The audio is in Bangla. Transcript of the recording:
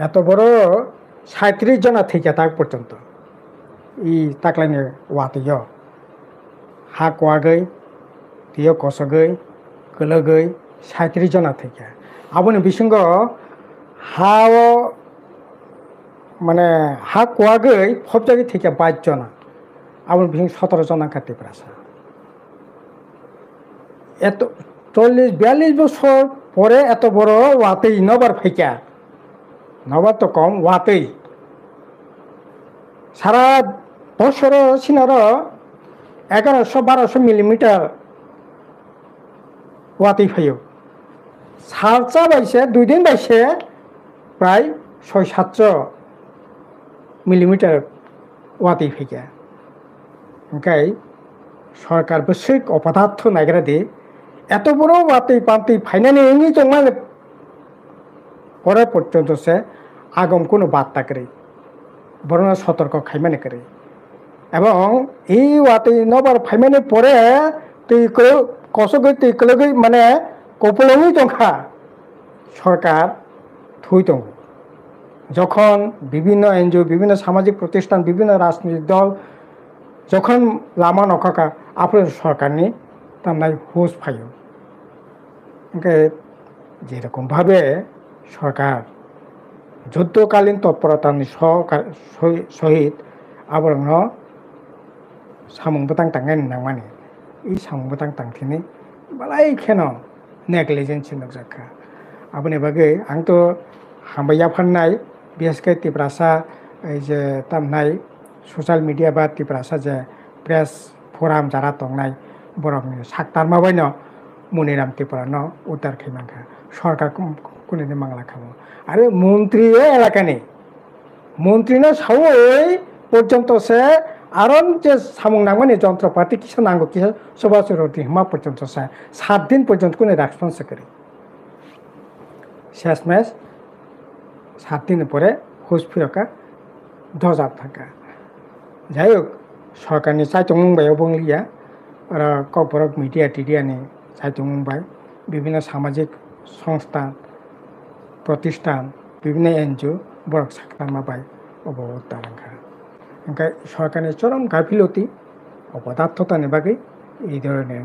এত বড় ৩৭ জনা থেকে তাক পর্যন্ত ই তাকলাইনি ওয়াতেয় হা কোয়াগৈ তিয় কসগৈ কলগৈ ৩৭ জনা থেকে আবনি বিসঙ্গ হাও মানে হা কোয়াগৈ সব জায়গায় থেকে ২২ জনা আবনি বিসঙ্গ ১৭ জনা কাটতে প্রাসা এত ৪০-৪২ বছর পরে এত বড় ওয়াতেই নবার ফাইকা নবার তো কম ওয়াতেই সারা বছর সিনার ১১০০-১২০০ মিলিমিটার ওয়াতেই ফাইও সালচা বাইছে ২ দিন বাইছে প্রায় ৬০০-৭০০ মিলিমিটার ওয়াতেই ফাইকা ওখাই সরকার বৈশ্বিক অপদার্থ নাগরা দিয়ে এত বড় ওয়াতেই পান্তি ফাইনালি এমনি জমা পরে পর্যন্ত সে আগম কোনো বার্তা করে বরং সতর্ক খাইমানে করে এবং এই ওয়াতেই নবার ফাইমানে পরে তুই কসগৈ তুই কলগৈ মানে কপলঙই জংখা সরকার থুই দङ যখন বিভিন্ন এনজিও বিভিন্ন সামাজিক প্রতিষ্ঠান বিভিন্ন রাজনৈতিক দল যখন লামা নখাকা আপনার সরকারনি তার হুঁশ ফাইও যেরকমভাবে সরকার যুদ্ধকালীন তৎপরতার সহিত আবার সামুং বতাং তাঙ্গাই নাংমানি এই সামুং বতাং তাংथिनि বালাই খেন নেগলিজেন্স নকজাখা আপনি বাগে আং তো হামবাইয়া ফাননাই বিশেষকৈ টিপ্রাসা এই যে তামনাই সোশ্যাল মিডিয়া বা টিপ্রাসা যে প্রেস ফোরাম যারা তংনাই বরংনি সাকতার মাবাই ন মনিরাম ত্রিপুরা ন উদ্ধার খেমাখা সরকার কোনে মাংলা খাবো আরে মন্ত্রী এলাকা নেই মন্ত্রী না সাই পর্যন্ত সে আরন যে সামুং নাংমানি যন্ত্রপাতি কিসে নাঙ্গো কিসে সবাসরতি হিমা পর্যন্ত সে ৭ দিন পর্যন্ত কোনো রেসপন্স করে শেষমেশ ৭ দিন পরে হুশ ফিরকা ধজাব থাকা যাই হোক সরকারনি চাইতং মুম্বাইও বংলিয়া ওরা কর্পোরেট মিডিয়া টিডিয়ানি চাইতং মুম্বাই বিভিন্ন সামাজিক সংস্থা প্রতিষ্ঠান বিভিন্ন এনজিও বরক সাকতার মাবাই অবতারাঙ্খা ওখানে সরকারের চরম গাফিলতি অপদার্থতানি বাকি এই ধরনের